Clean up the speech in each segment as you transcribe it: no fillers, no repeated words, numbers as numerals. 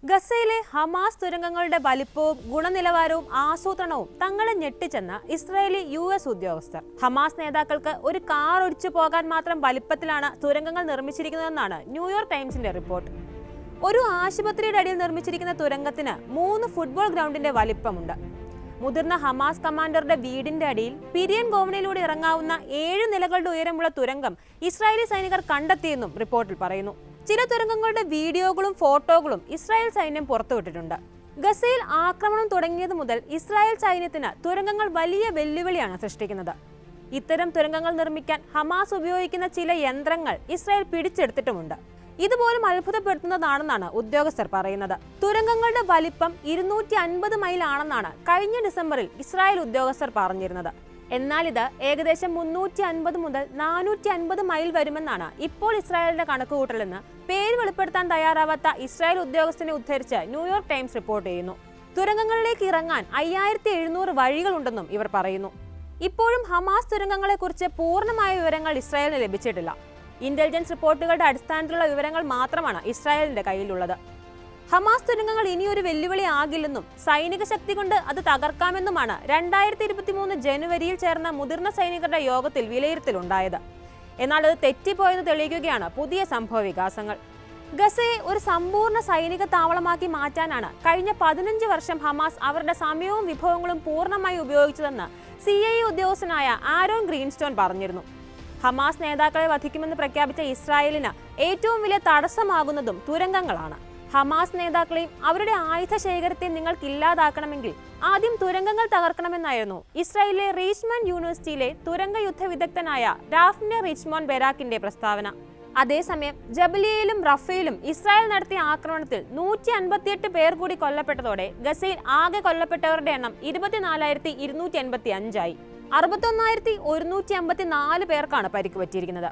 ഗസയിലെ ഹമാസ് തുരങ്കങ്ങളുടെ വലിപ്പവും ഗുണനിലവാരവും ആസൂത്രണവും തങ്ങളെ ഞെട്ടിച്ചെന്ന ഇസ്രായേലി US ഉദ്യോഗസ്ഥർ. ഹമാസ് നേതാക്കൾക്ക് ഒരു കാർ ഒഴിച്ചു പോകാൻ മാത്രം വലിപ്പത്തിലാണ് തുരങ്കങ്ങൾ നിർമ്മിച്ചിരിക്കുന്നതെന്നാണ് ന്യൂയോർക്ക് ടൈംസിന്റെ റിപ്പോർട്ട്. ഒരു ആശുപത്രിയുടെ അടിയിൽ നിർമ്മിച്ചിരിക്കുന്ന തുരങ്കത്തിന് 3 ഫുട്ബോൾ ഗ്രൗണ്ടിന്റെ വലിപ്പമുണ്ട്. മുതിർന്ന ഹമാസ് കമാൻഡറുടെ വീടിന്റെ അടിയിൽ പിരിയൻ ഗോവണിയിലൂടെ ഇറങ്ങാവുന്ന 7 നിലകളുടെ ഉയരമുള്ള തുരങ്കം ഇസ്രായേലി സൈനികർ കണ്ടെത്തിയെന്നും റിപ്പോർട്ടിൽ പറയുന്നു. ചില തുരങ്കങ്ങളുടെ വീഡിയോകളും ഫോട്ടോകളും ഇസ്രായേൽ സൈന്യം പുറത്തുവിട്ടിട്ടുണ്ട്. ഗസയിൽ ആക്രമണം തുടങ്ങിയത് മുതൽ ഇസ്രായേൽ സൈന്യത്തിന് തുരങ്കങ്ങൾ വലിയ വെല്ലുവിളിയാണ് സൃഷ്ടിക്കുന്നത്. ഇത്തരം തുരങ്കങ്ങൾ നിർമ്മിക്കാൻ ഹമാസ് ഉപയോഗിക്കുന്ന ചില യന്ത്രങ്ങൾ ഇസ്രായേൽ പിടിച്ചെടുത്തിട്ടുമുണ്ട്. ഇതുപോലും അത്ഭുതപ്പെടുത്തുന്നതാണെന്നാണ് ഉദ്യോഗസ്ഥർ പറയുന്നത്. തുരങ്കങ്ങളുടെ വലിപ്പം 250 മൈൽ ആണെന്നാണ് കഴിഞ്ഞ ഡിസംബറിൽ ഇസ്രായേൽ ഉദ്യോഗസ്ഥർ പറഞ്ഞിരുന്നത്. എന്നാൽ ഇത് ഏകദേശം 350 മുതൽ 450 മൈൽ വരുമെന്നാണ് ഇപ്പോൾ ഇസ്രായേലിന്റെ കണക്കുകൂട്ടലെന്ന് പേര് വെളിപ്പെടുത്താൻ തയ്യാറാവാത്ത ഇസ്രായേൽ ഉദ്യോഗസ്ഥനെ ഉദ്ധരിച്ച് ന്യൂയോർക്ക് ടൈംസ് റിപ്പോർട്ട് ചെയ്യുന്നു. തുരങ്കങ്ങളിലേക്ക് ഇറങ്ങാൻ 5700 വഴികളുണ്ടെന്നും ഇവർ പറയുന്നു. ഇപ്പോഴും ഹമാസ് തുരങ്കങ്ങളെക്കുറിച്ച് പൂർണ്ണമായ വിവരങ്ങൾ ഇസ്രായേലിന് ലഭിച്ചിട്ടില്ല. ഇന്റലിജൻസ് റിപ്പോർട്ടുകളുടെ അടിസ്ഥാനത്തിലുള്ള വിവരങ്ങൾ മാത്രമാണ് ഇസ്രായേലിന്റെ കയ്യിലുള്ളത്. ഹമാസ് തുരങ്കങ്ങൾ ഇനിയൊരു വെല്ലുവിളി ആകില്ലെന്നും സൈനിക ശക്തി കൊണ്ട് അത് തകർക്കാമെന്നുമാണ് 2023 ജനുവരിയിൽ ചേർന്ന മുതിർന്ന സൈനികരുടെ യോഗത്തിൽ വിലയിരുത്തലുണ്ടായത്. എന്നാൽ അത് തെറ്റിപ്പോയെന്ന് തെളിയിക്കുകയാണ് പുതിയ സംഭവ വികാസങ്ങൾ. ഗസയെ ഒരു സമ്പൂർണ്ണ സൈനിക താവളമാക്കി മാറ്റാനാണ് കഴിഞ്ഞ 15 വർഷം ഹമാസ് അവരുടെ സമയവും വിഭവങ്ങളും പൂർണ്ണമായി ഉപയോഗിച്ചതെന്ന് CIA ഉദ്യോഗസ്ഥനായ ആരോൺ ഗ്രീൻസ്റ്റോൺ പറഞ്ഞിരുന്നു. ഹമാസ് നേതാക്കളെ വധിക്കുമെന്ന് പ്രഖ്യാപിച്ച ഇസ്രായേലിന് ഏറ്റവും വലിയ തടസ്സമാകുന്നതും തുരങ്കങ്ങളാണ്. ഹമാസ് നേതാക്കളെയും അവരുടെ ആയുധ ശേഖരത്തെയും നിങ്ങൾക്ക് ഇല്ലാതാക്കണമെങ്കിൽ ആദ്യം തുരങ്കങ്ങൾ തകർക്കണമെന്നായിരുന്നു ഇസ്രായേലിലെ റീച്ച്മൺ യൂണിവേഴ്സിറ്റിയിലെ തുരങ്ക യുദ്ധ വിദഗ്ധനായ ഡാഫ്നെ റിച്ച്മോൻ ബെരാക്കിന്റെ പ്രസ്താവന. അതേസമയം ജബലിയയിലും റഫേലും ഇസ്രായേൽ നടത്തിയ ആക്രമണത്തിൽ 158 പേർ കൂടി കൊല്ലപ്പെട്ടതോടെ ഗസയിൽ ആകെ കൊല്ലപ്പെട്ടവരുടെ എണ്ണം 24,285 ആയി. 61,154 പേർക്കാണ് പരിക്ക് പറ്റിയിരിക്കുന്നത്.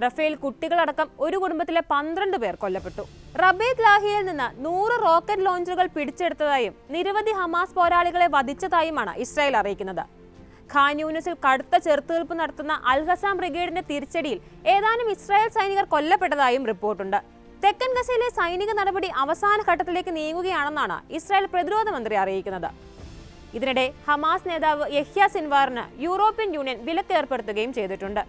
റഫേൽ കുട്ടികളടക്കം ഒരു കുടുംബത്തിലെ 12 പേർ കൊല്ലപ്പെട്ടു. റബേത്ത് ലാഹിയയിൽ നിന്ന് 100 റോക്കറ്റ് ലോഞ്ചറുകൾ പിടിച്ചെടുത്തതായും നിരവധി ഹമാസ് പോരാളികളെ വധിച്ചതായുമാണ് ഇസ്രായേൽ അറിയിക്കുന്നത്. ഖാൻ യൂനിസിൽ കടുത്ത ചെറുത്തുനിൽപ്പ് നടത്തുന്ന അൽ-ഖസാം ബ്രിഗേഡിന്റെ തിരിച്ചടിയിൽ ഏതാനും ഇസ്രായേൽ സൈനികർ കൊല്ലപ്പെട്ടതായും റിപ്പോർട്ടുണ്ട്. തെക്കൻ ഗസയിലെ സൈനിക നടപടി അവസാന ഘട്ടത്തിലേക്ക് നീങ്ങുകയാണെന്നാണ് ഇസ്രായേൽ പ്രതിരോധ മന്ത്രി അറിയിക്കുന്നത്. ഇതിനിടെ ഹമാസ് നേതാവ് യഹ്യ സിൻവാറിന് യൂറോപ്യൻ യൂണിയൻ വിലക്ക് ഏർപ്പെടുത്തുകയും ചെയ്തിട്ടുണ്ട്.